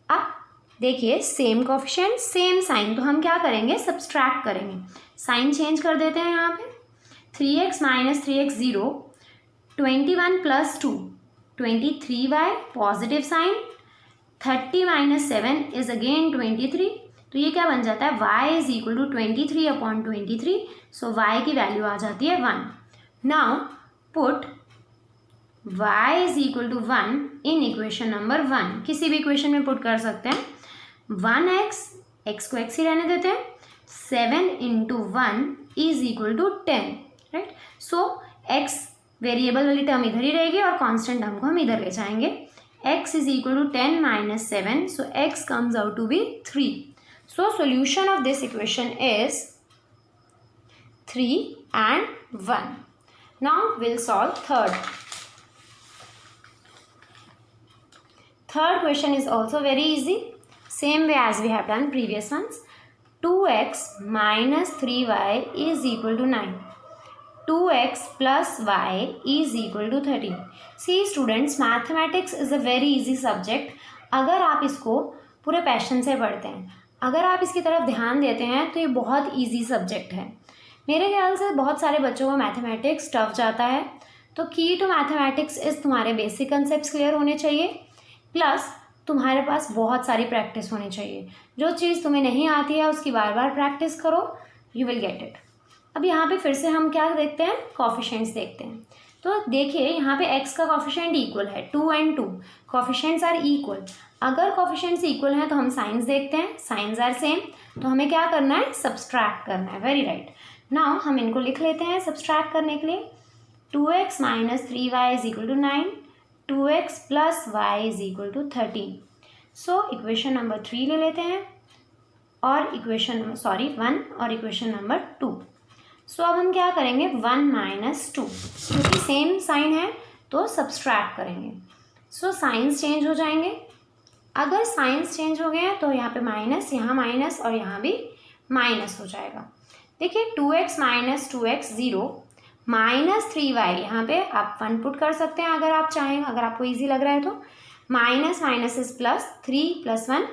अब देखिए सेम कोफिशिएंट सेम साइन, तो हम क्या करेंगे, सब्सट्रैक्ट करेंगे, साइन चेंज कर देते हैं। यहाँ पे 3x minus 3x 0, 21 plus 2 23y positive sign, 30 minus 7 is again 23, तो ये क्या बन जाता है, y is equal to 23 upon 23, so y की वैल्यू आ जाती है 1। Now put y is equal to 1 in equation number 1, किसी भी इक्वेशन में पुट कर सकते हैं। 1x, x को x ही रहने देते हैं, 7 into 1 is equal to 10, right. So x variable वाली टर्म इधर ही रहेगी और कांस्टेंट टर्म को हम इधर ले जाएंगे। x is equal to 10 minus 7, so x comes out to be 3। So solution of this equation is 3 and 1। Now we'll solve third question is also very easy, same way as we have done previous ones। 2x minus 3y is equal to 9, 2x plus y is equal to 13। See students, mathematics is a very easy subject। अगर आप इसको पूरे passion से पढ़ते हैं, अगर आप इसकी तरफ ध्यान देते हैं तो ये बहुत easy सब्जेक्ट है। मेरे ख्याल से बहुत सारे बच्चों को मैथमेटिक्स टफ जाता है, तो की टू मैथमेटिक्स इस तुम्हारे बेसिक कंसेप्ट्स क्लियर होने चाहिए, प्लस तुम्हारे पास बहुत सारी प्रैक्टिस होनी चाहिए। जो चीज़ तुम्हें नहीं आती है उसकी बार बार प्रैक्टिस करो, यू विल गेट इट। अब यहाँ पे फिर से हम क्या देखते हैं, कोफिशिएंट्स देखते हैं। तो देखिए यहाँ पे x का कोफिशिएंट इक्वल है, 2 and 2 कोफिशिएंट्स आर इक्वल। अगर कोफिशिएंट्स इक्वल हैं तो हम साइंस देखते हैं, साइंस आर सेम, तो हमें क्या करना है, सब्सट्रैक्ट करना है। Very right. नाउ हम इनको लिख लेते हैं सब्सट्रैक्ट करने के लिए। 2x minus 3y is equal to 9, 2x plus y is equal to 13। So equation number 3 ले लेते हैं और इक्वेशन 1 और इक्वेशन नंबर 2। सो अब हम क्या करेंगे, 1 माइनस 2, क्योंकि सेम साइन है तो सब्सट्रैक्ट करेंगे। सो साइंस चेंज हो जाएंगे। अगर साइंस चेंज हो गए हैं तो यहाँ पे माइनस, यहाँ माइनस और यहाँ भी माइनस हो जाएगा। देखिए 2x minus 2x 0, minus 3y, यहाँ पे आप 1 पुट कर सकते हैं अगर आप चाहें, अगर आपको इजी लग रहा है तो। Minus minus is plus, 3 plus 1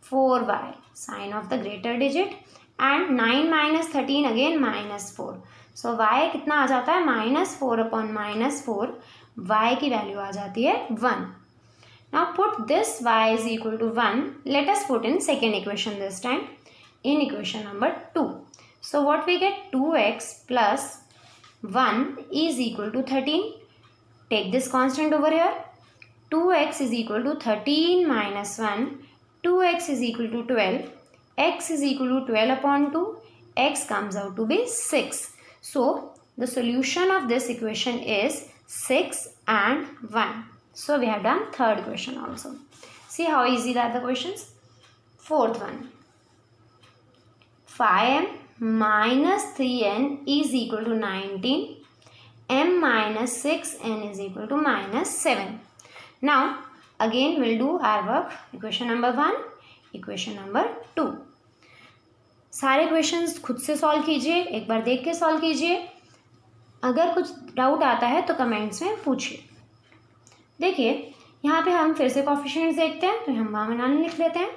4y, sign of the greater digit, and 9 minus 13 again minus 4। So y कितना आ जाता है, माइनस 4 अपॉन माइनस 4, y की वैल्यू आ जाती है 1। Now put this y is equal to 1. Let us put in second equation this time, in equation number 2. So what we get, 2x plus 1 is equal to 13. Take this constant over here. 2x is equal to 13 minus 1. 2x is equal to 12. X is equal to 12 upon 2. X comes out to be 6. So the solution of this equation is 6 and 1. So we have done third question also. See how easy are the questions. Fourth one. 5m minus 3n is equal to 19, m minus 6n is equal to minus 7. Now again we'll do our work. Equation number 1, equation number 2. सारे questions खुद से solve कीजिए, एक बार देख के solve कीजिए. अगर कुछ डाउट आता है तो कमेंट्स में पूछिए. देखिए यहाँ पे हम फिर से कोफिशिएंट्स देखते हैं, तो हम वहाँ 9 लिख लेते हैं.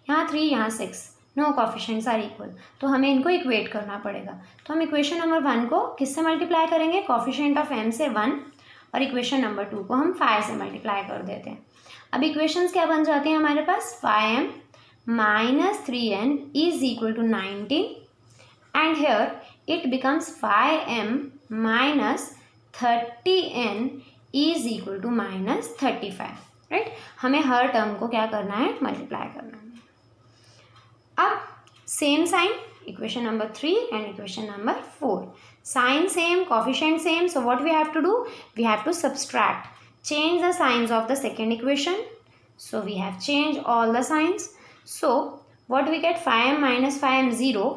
यहाँ 3, यहाँ 6, नो कोफिशिएंट्स आर इक्वल, तो हमें इनको इक्वेट करना पड़ेगा. तो हम इक्वेशन नंबर 1 को किससे मल्टीप्लाई करेंगे? कोफिशिएंट ऑफ m से 1, और इक्वेशन नंबर 2 को हम 5 से मल्टीप्लाई कर देते हैं. अब इक्वेशंस क्या बन जाती हैं हमारे पास? 5m minus 3n is equal to 19, and here it becomes 5m minus 30n is equal to minus 35. Right, हमें हर टर्म को क्या करना है? मल्टीप्लाई करना है. अब same sign, equation number 3 and equation number 4. Sign same, coefficient same, so what we have to do? We have to subtract. Change the signs of the second equation. So we have changed all the signs. So what we get? 5m minus 5m 0,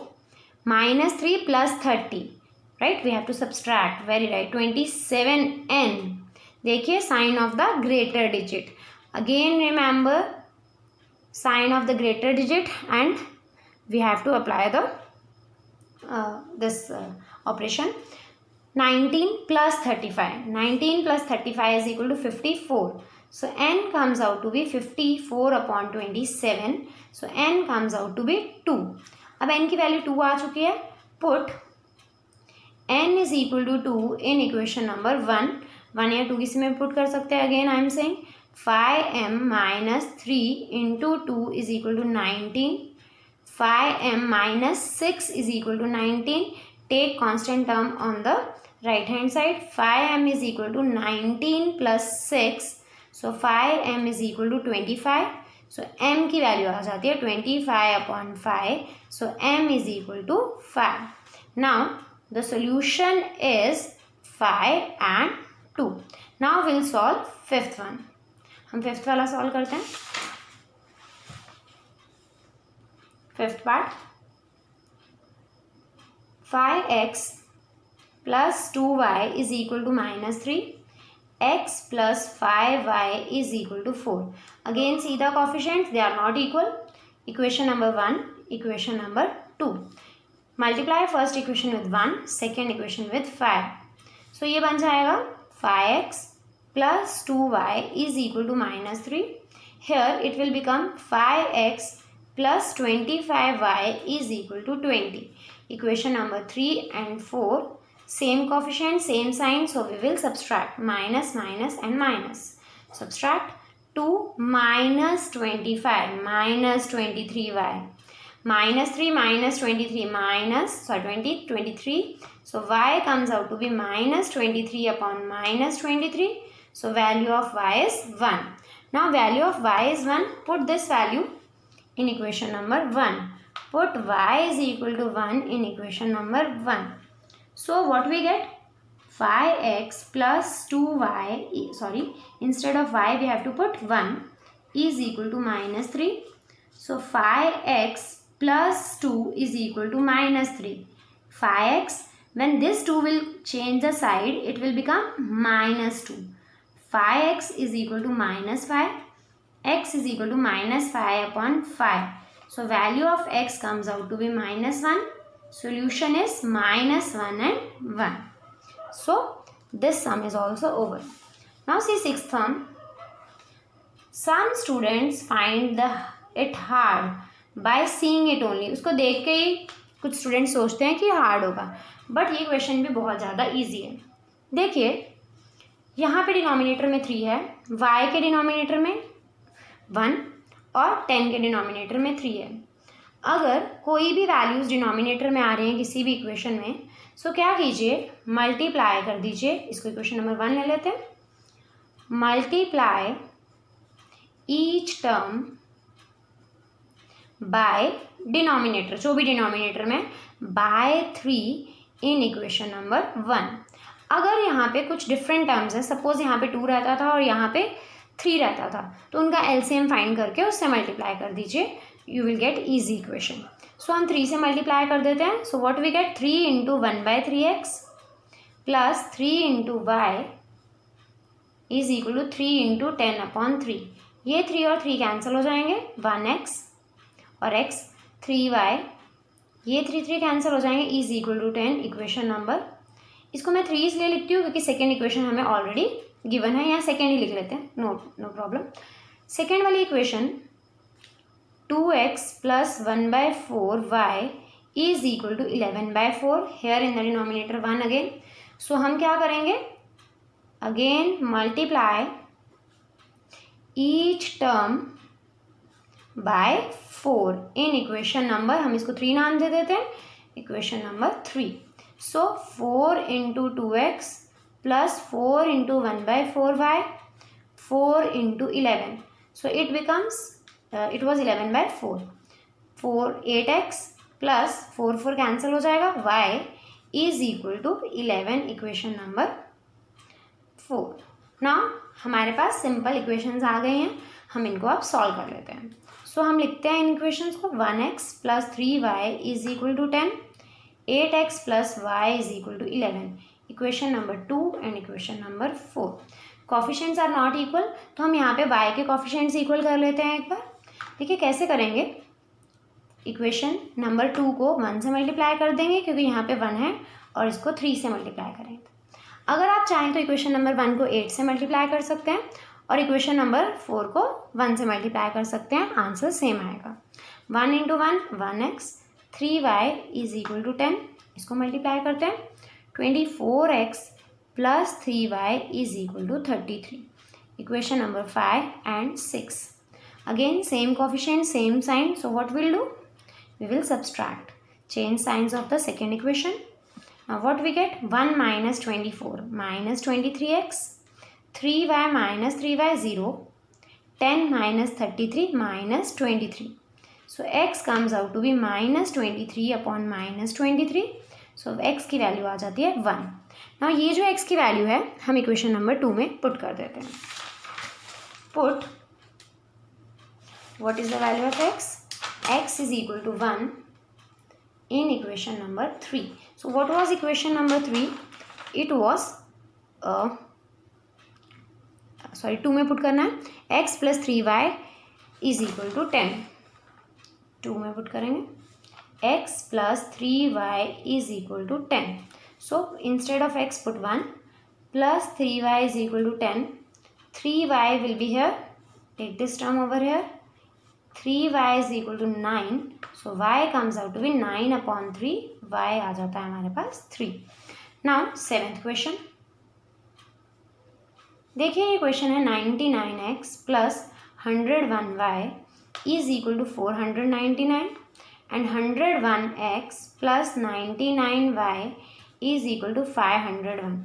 minus 3 plus 30. Right, we have to subtract. Very right, 27n. देखिए sign of the greater digit. Again remember sign of the greater digit, and we have to apply the this operation. 19 plus 35. 19 plus 35 is equal to 54. So n comes out to be 54 upon 27. So n comes out to be 2. अब n की value 2 आ चुकी है. Put n is equal to 2 in equation number 1. 1 या 2 किसी में put कर सकते हैं. Again I am saying 5m minus 3 into 2 is equal to 19. 5m minus 6 is equal to 19. Take constant term on the right hand side. 5m is equal to 19 plus 6. So 5m is equal to 25. So m की value आ जाती है 25 upon 5. So m is equal to 5. Now the solution is 5 and 2. Now we'll solve fifth one. हम fifth वाला solve करते हैं. Fifth part, 5x plus 2y is equal to minus 3. X plus 5y is equal to 4. Again see the coefficients, they are not equal. Equation number 1, equation number 2. Multiply first equation with 1, second equation with 5. So ये बन जाएगा 5x plus 2y is equal to minus 3. Here it will become 5x plus 25y is equal to 20. Equation number 3 and 4, same coefficient, same sign, so we will subtract. Minus, minus and minus. Subtract 2 minus 25 minus 23y. Minus 3 minus 23 minus, 23. So y comes out to be minus 23 upon minus 23. So value of y is 1. Now value of y is 1. Put this value in equation number 1. Put y is equal to 1 in equation number 1. So what we get? 5x plus 2y, instead of y we have to put 1 is equal to minus 3. So 5x plus 2 is equal to minus 3. 5x, when this 2 will change the side, it will become minus 2. 5x is equal to minus 5. X is equal to minus 5 upon 5. So value of x comes out to be minus 1. Solution is minus 1 and 1. So this sum is also over. Now see sixth sum. Some students find it hard by seeing it only. उसको देख के ही कुछ student सोचते हैं कि hard होगा, but ये question भी बहुत ज़्यादा इजी है. देखिए यहाँ पे डिनोमिनेटर में 3 है, y के डिनोमिनेटर में 1 और 10 के डिनोमिनेटर में 3 है. अगर कोई भी वैल्यूज़ डिनोमिनेटर में आ रहे हैं किसी भी इक्वेशन में, सो क्या कीजिए, मल्टीप्लाई कर दीजिए. इसको इक्वेशन नंबर 1 ले लेते हैं. Multiply each term by denominator, जो भी डिनोमिनेटर में, बाय 3 इन इक्वेशन नंबर 1. अगर यहाँ पे कुछ डिफरेंट टर्म्स हैं, सपोज यहाँ पे 2 रहता था और यहाँ पे 3 रहता था, तो उनका एलसीएम फाइंड करके उससे मल्टीप्लाई कर दीजिए. you will get easy equation. So हम 3 से मल्टीप्लाई कर देते हैं. So what we get, 3 into 1/3x plus 3 into y is equal to 3 into 10/3. ये 3 और 3 कैंसिल हो जाएंगे, 1x और x 3y, ये 3 कैंसिल हो जाएंगे, is equal to 10. Equation number, इसको मैं 3 इसलिए लिखती हूँ क्योंकि सेकेंड इक्वेशन हमें ऑलरेडी गिवन है, यहाँ सेकेंड ही लिख लेते हैं, नो प्रॉब्लम. सेकेंड वाली equation 2x plus 1/4y is equal to 11/4. Here in the denominator 1 again. So हम क्या करेंगे, again multiply each term by 4 in equation number, हम इसको 3 नाम दे देते हैं, equation number 3. So 4 into 2x plus 4 into 1/4y, 4 into 11. So it becomes it was 11/4. 8x plus 4 cancel हो जाएगा, y is equal to 11. Equation number 4. Now हमारे पास simple equations आ गए हैं, हम इनको अब सॉल्व कर लेते हैं. सो हम लिखते हैं इन इक्वेशंस को, 1x plus 3y is equal to 10, 8x plus y is equal to 11. Equation number 2 and equation number 4. Coefficients are not equal, तो हम यहाँ पे y के कॉफिशिएंट्स इक्वल कर लेते हैं एक बार. देखिए कैसे करेंगे, इक्वेशन नंबर 2 को 1 से मल्टीप्लाई कर देंगे क्योंकि यहाँ पे 1 है, और इसको 3 से मल्टीप्लाई करेंगे. अगर आप चाहें तो इक्वेशन नंबर 1 को 8 से मल्टीप्लाई कर सकते हैं और इक्वेशन नंबर 4 को 1 से मल्टीप्लाई कर सकते हैं, आंसर सेम आएगा. 1 into 1 1x, 3y is equal to 10. इसको मल्टीप्लाई करते हैं, 24x plus 3y is equal to 33. Equation number 5 and 6. Again same coefficient, same sign. So what we'll do? We will subtract. Change signs of the second equation. Now what we get? 1 minus 24 minus 23x, 3y minus 3y 0, 10 minus 33 minus 23. So x comes out to be minus 23 upon minus 23. So x की value आ जाती है 1. Now ये जो x की value है हम equation number 2 में पुट कर देते हैं. Put, what is the value of x? X is equal to 1 in equation number 3. So what was equation number 3? It was 2 में पुट करना है, x plus 3y is equal to 10. 2 में put करेंगे, x plus 3y is equal to 10. So instead of x put 1 plus 3y is equal to 10. 3y will be here, take this term over here, 3y is equal to 9. So y comes out to be 9 upon 3. y आ जाता है हमारे पास 3. Now 7th question. देखिए ये question है 99x plus 101y is equal to 499 and 101x plus 99y is equal to 501.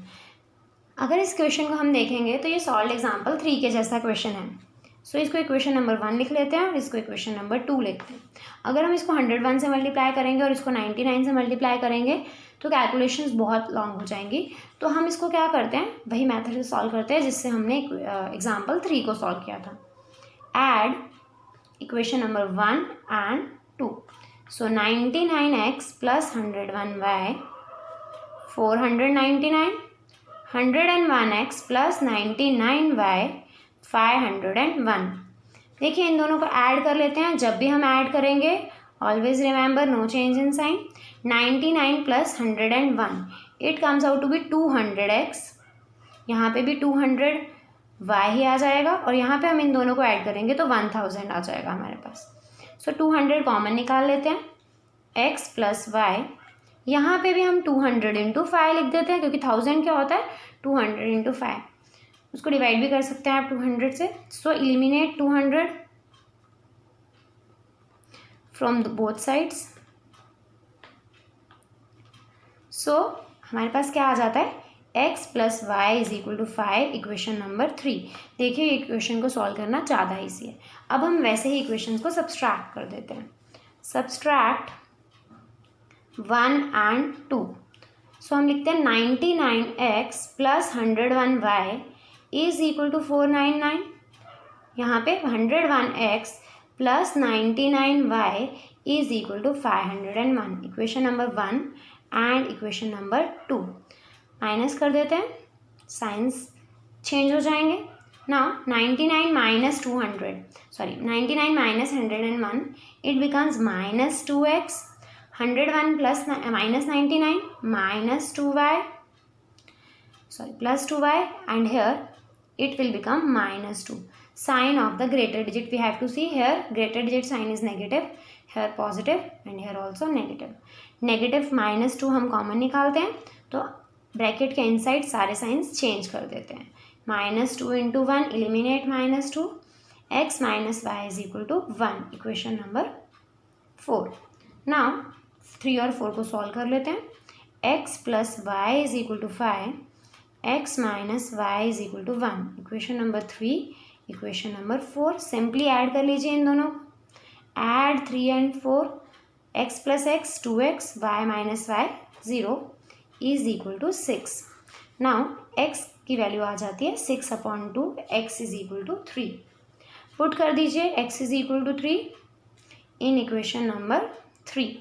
अगर इस question को हम देखेंगे तो ये सॉल्व एग्जाम्पल 3 के जैसा क्वेश्चन है. सो इसको इक्वेशन नंबर 1 लिख लेते हैं और इसको इक्वेशन नंबर 2 लिखते हैं. अगर हम इसको 101 से मल्टीप्लाई करेंगे और इसको 99 से मल्टीप्लाई करेंगे तो कैलकुलेशंस बहुत लॉन्ग हो जाएंगी. तो हम इसको क्या करते हैं, वही मेथड से सॉल्व करते हैं जिससे हमने एग्जाम्पल 3 को सॉल्व किया था. Add equation number 1 and 2. So 99x plus 101y 499, 101x plus 99y 501. देखिए इन दोनों को ऐड कर लेते हैं. जब भी हम ऐड करेंगे always remember no change in sign. 99 plus 101 it comes out to be 200x. यहाँ पे भी 200y ही आ जाएगा और यहाँ पे हम इन दोनों को ऐड करेंगे तो 1000 आ जाएगा हमारे पास. सो 200 कॉमन निकाल लेते हैं, x प्लस y. यहाँ पे भी हम 200 इंटू 5 लिख देते हैं क्योंकि 1000 क्या होता है 200 इंटू 5. उसको डिवाइड भी कर सकते हैं आप 200 से. So eliminate 200 from both sides. So हमारे पास क्या आ जाता है, x plus y is equal to 5. Equation number 3. देखिए इक्वेशन को सॉल्व करना ज़्यादा ईजी है. अब हम वैसे ही इक्वेशंस को सब्सट्रैक्ट कर देते हैं. Subtract 1 and 2. सो हम लिखते हैं 99x plus 101y is equal to 499. यहाँ पे 101x plus 99y is equal to 501. Equation number 1 and equation number 2 minus कर देते हैं, साइंस चेंज हो जाएंगे. Now 99 minus 99 minus 101 it becomes minus 2x. 101 plus minus 99 minus 2y, plus 2y, and here it will become minus 2. Sign of the greater digit we have to see here. Greater digit sign is negative, here positive, and here also negative. Negative minus 2 हम common निकालते हैं तो bracket के inside सारे science change कर देते हैं. Minus 2 into 1 eliminate minus 2. x minus y is equal to 1. Equation number 4. Now 3 और 4 को सॉल्व कर लेते हैं. x plus y is equal to 5. x minus y is equal to 1. Equation number 3. Equation number 4 simply add कर लीजिए इन दोनों. Add 3 and 4. x plus x 2x, y minus y 0 is equal to 6. Now x की value आ जाती है 6/2. x is equal to 3. Put कर दीजिए x is equal to 3 in equation number 3.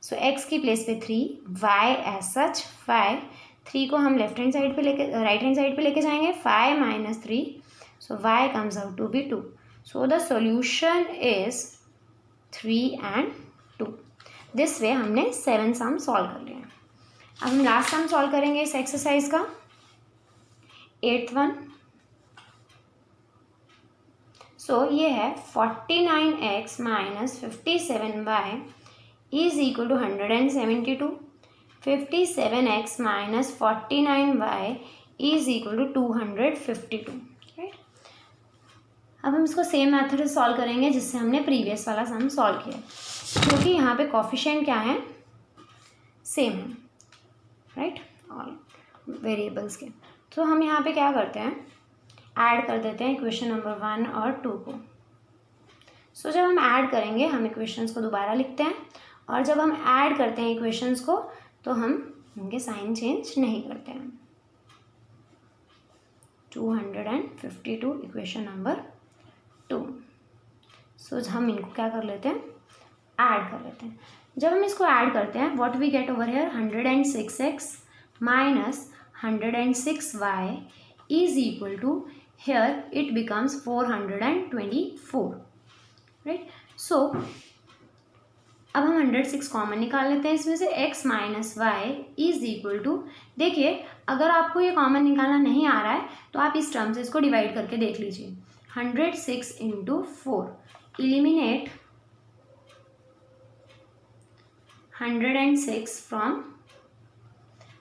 So x की प्लेस पे 3, y एज सच 5. 3 को हम लेफ्ट हैंड साइड पे लेके राइट हैंड साइड पे लेके जाएंगे. 5 minus 3, so y comes out to be 2. So the solution is 3 and 2. This way हमने 7 सम सॉल्व कर लिया. अब हम लास्ट सम सॉल्व करेंगे इस एक्सरसाइज का, 8th वन. सो ये है 49x minus 57y is equal to 172. 57x minus 49y is equal to 252. Right. अब हम इसको सेम मेथड से सॉल्व करेंगे जिससे हमने प्रीवियस वाला सम सॉल्व किया, क्योंकि यहाँ पे कोफिशिएंट क्या है, सेम है. राइट, ऑल वेरिएबल्स के. तो हम यहाँ पे क्या करते हैं, ऐड कर देते हैं इक्वेशन नंबर 1 और 2 को. सो जब हम ऐड करेंगे हम इक्वेशंस को दोबारा लिखते हैं, और जब हम ऐड करते हैं इक्वेशंस को तो हम इनके साइन चेंज नहीं करते हैं. 252 इक्वेशन नंबर 2. सो हम इनको क्या कर लेते हैं, ऐड कर लेते हैं. जब हम इसको ऐड करते हैं what we get over here, 106x minus 106y is equal to, here it becomes 424. Right. So अब हम 106 कॉमन निकाल लेते हैं इसमें से. x minus y is equal to, देखिए अगर आपको ये कॉमन निकालना नहीं आ रहा है तो आप इस टर्म से इसको डिवाइड करके देख लीजिए. 106 into 4, eliminate 106 from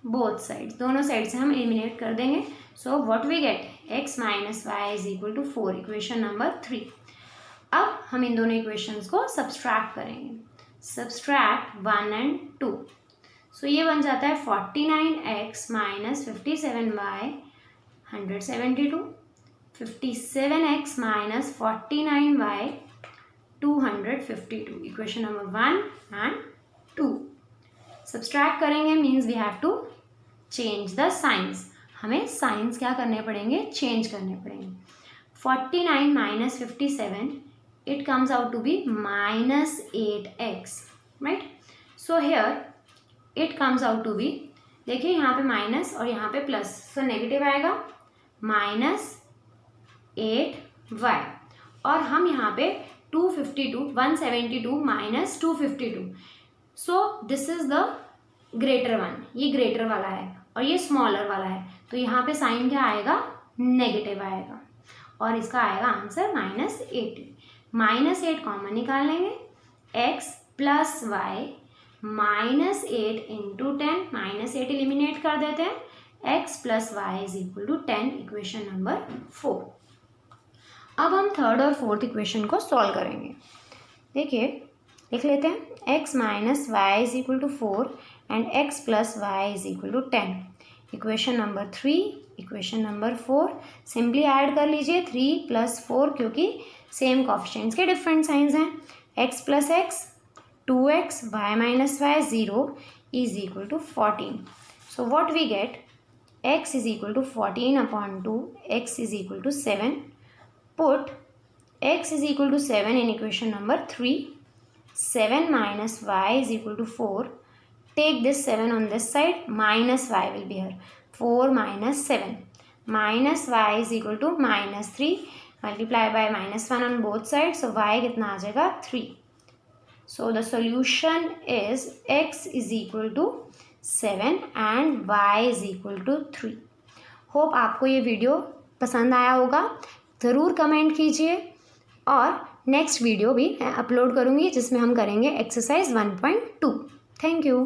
both sides. दोनों साइड से हम एलिमिनेट कर देंगे. So what we get, x minus y is equal to 4. Equation number 3. अब हम इन दोनों इक्वेशंस को सब्सट्रैक्ट करेंगे. Subtract 1 and 2. सो ये बन जाता है 49x minus 57y 172. 57x minus 49y 252. Equation number 1 and 2. Subtract करेंगे means we have to change the signs. हमें साइंस क्या करने पड़ेंगे, चेंज करने पड़ेंगे. 49 minus 57 it comes out to be minus 8x. right. so here it comes out to be, देखिए यहाँ पे माइनस और यहाँ पे प्लस, सो नेगेटिव आएगा. माइनस 8y, और हम यहाँ पे 172 minus 252. So this is the greater one. ये ग्रेटर वाला है और ये स्मॉलर वाला है, तो यहाँ पे साइन क्या आएगा, नेगेटिव आएगा, और इसका आएगा आंसर -8. -8 कॉमन निकाल लेंगे. x plus y -8 into 10, -8 eliminate कर देते हैं. x plus y is equal to 10. Equation number 4. अब हम थर्ड और फोर्थ इक्वेशन को सॉल्व करेंगे. देखिए लिख लेते हैं, x minus y is equal to 4 and x plus y is equal to 10. Equation number 3, equation number 4 simply add कर लीजिए 3 प्लस 4, क्योंकि सेम कोफिशिएंट्स के डिफरेंट साइंस हैं. x plus x 2x, y minus y 0 is equal to 14. So what we get, x is equal to 14/2, x is equal to 7. Put x is equal to 7 in equation number 3. 7 minus y is equal to 4. Take this 7 on this side, minus y will be here. 4 minus 7. Minus y is equal to minus 3. Multiply by minus 1 on both sides. So y कितना आ जाएगा 3. So the solution is x is equal to 7 and y is equal to 3. Hope आपको ये video पसंद आया होगा. ज़रूर comment कीजिए और नेक्स्ट वीडियो भी मैं अपलोड करूँगी जिसमें हम करेंगे एक्सरसाइज 1.2. Thank you.